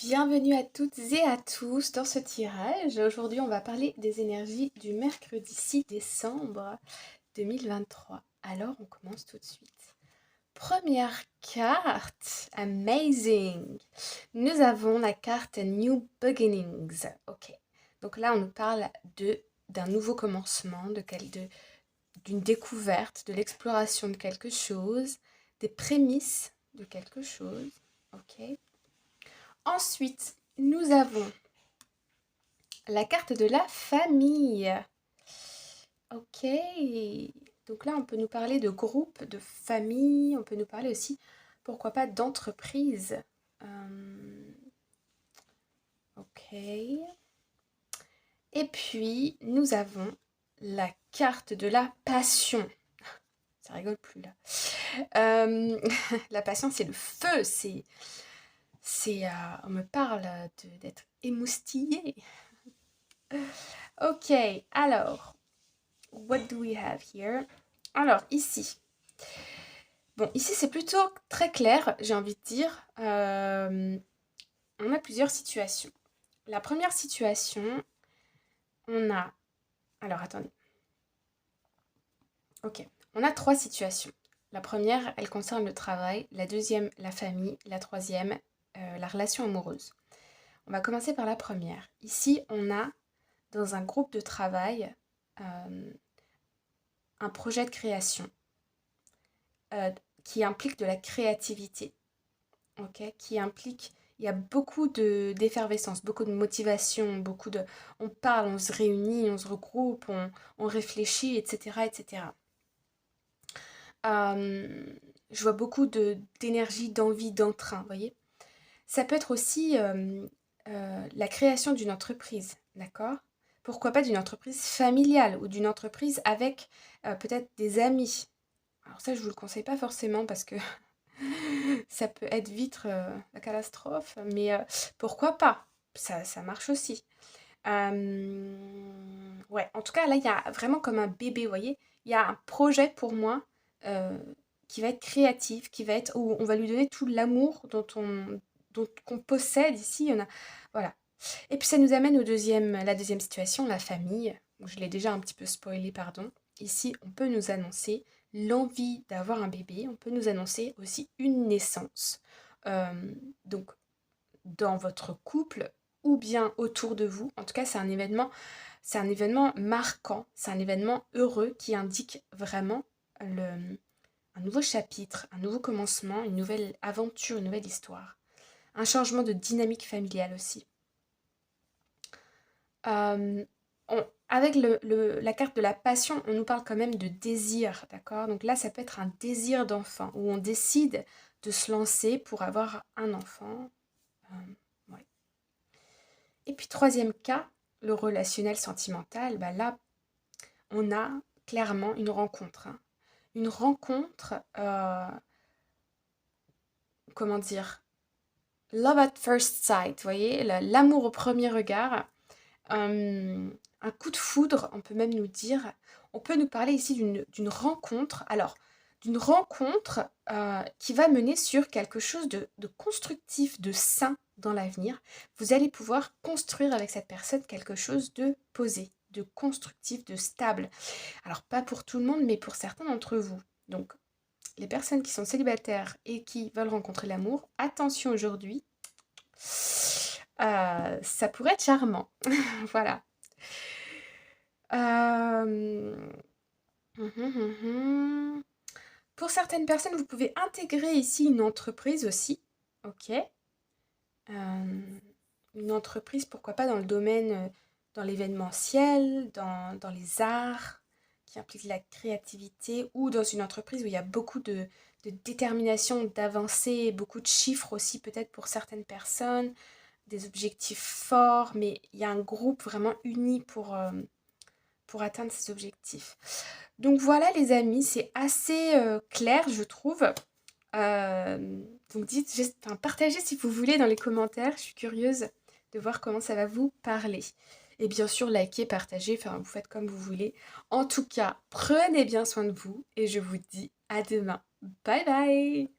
Bienvenue à toutes et à tous dans ce tirage. Aujourd'hui, on va parler des énergies du mercredi 6 décembre 2023. Alors, on commence tout de suite. Première carte, amazing. Nous avons la carte New Beginnings. Ok. Donc là, on nous parle d'un nouveau commencement, d'une découverte, de l'exploration de quelque chose, des prémices de quelque chose. Ok. Ensuite, nous avons la carte de la famille. Ok. Donc là, on peut nous parler de groupe, de famille. On peut nous parler aussi, pourquoi pas, d'entreprise. Ok. Et puis, nous avons la carte de la passion. Ça rigole plus là. La passion, c'est le feu. On me parle d'être émoustillé. Ok, alors, what do we have here? Alors, ici. Bon, ici, c'est plutôt très clair, j'ai envie de dire. On a plusieurs situations. La première situation, on a... Alors, attendez. Ok, on a trois situations. La première, elle concerne le travail. La deuxième, la famille. La troisième, la relation amoureuse. On va commencer par la première. Ici, on a, dans un groupe de travail, un projet de création qui implique de la créativité, ok, qui implique, il y a beaucoup d'effervescence, beaucoup de motivation, on parle, on se réunit, on se regroupe, on réfléchit, etc., etc. Je vois beaucoup d'énergie, d'envie, d'entrain, vous voyez. Ça peut être aussi la création d'une entreprise, d'accord? Pourquoi pas d'une entreprise familiale ou d'une entreprise avec peut-être des amis. Alors ça, je vous le conseille pas forcément parce que ça peut être vite la catastrophe, mais pourquoi pas? Ça marche aussi. Ouais, en tout cas, là, il y a vraiment comme un bébé, vous voyez? Il y a un projet pour moi euh, qui va être créatif, où on va lui donner tout l'amour qu'on possède ici. Voilà. Et puis ça nous amène la deuxième situation, la famille. Bon, je l'ai déjà un petit peu spoilé, pardon. Ici, on peut nous annoncer l'envie d'avoir un bébé. On peut nous annoncer aussi une naissance. Donc, dans votre couple ou bien autour de vous. En tout cas, c'est un événement marquant, c'est un événement heureux qui indique vraiment un nouveau chapitre, un nouveau commencement, une nouvelle aventure, une nouvelle histoire. Un changement de dynamique familiale aussi. Avec la carte de la passion, on nous parle quand même de désir, d'accord? Donc là, ça peut être un désir d'enfant, où on décide de se lancer pour avoir un enfant. Ouais. Et puis troisième cas, le relationnel sentimental, bah là, on a clairement une rencontre. Hein. Une rencontre, comment dire, love at first sight, vous voyez, l'amour au premier regard. Un coup de foudre, on peut même nous dire. On peut nous parler ici d'une rencontre. Alors, d'une rencontre qui va mener sur quelque chose de constructif, de sain dans l'avenir. Vous allez pouvoir construire avec cette personne quelque chose de posé, de constructif, de stable. Alors, pas pour tout le monde, mais pour certains d'entre vous. Donc, les personnes qui sont célibataires et qui veulent rencontrer l'amour, attention aujourd'hui, ça pourrait être charmant. Voilà. Euh, Pour certaines personnes, vous pouvez intégrer ici une entreprise aussi. Ok. Une entreprise, pourquoi pas dans le domaine, dans l'événementiel, dans les arts, qui implique la créativité, ou dans une entreprise où il y a beaucoup de détermination, d'avancée, beaucoup de chiffres aussi peut-être pour certaines personnes, des objectifs forts, mais il y a un groupe vraiment uni pour atteindre ces objectifs. Donc voilà les amis, c'est assez clair je trouve. Donc partagez si vous voulez dans les commentaires, je suis curieuse de voir comment ça va vous parler. Et bien sûr, likez, partagez, enfin vous faites comme vous voulez. En tout cas, prenez bien soin de vous et je vous dis à demain. Bye bye!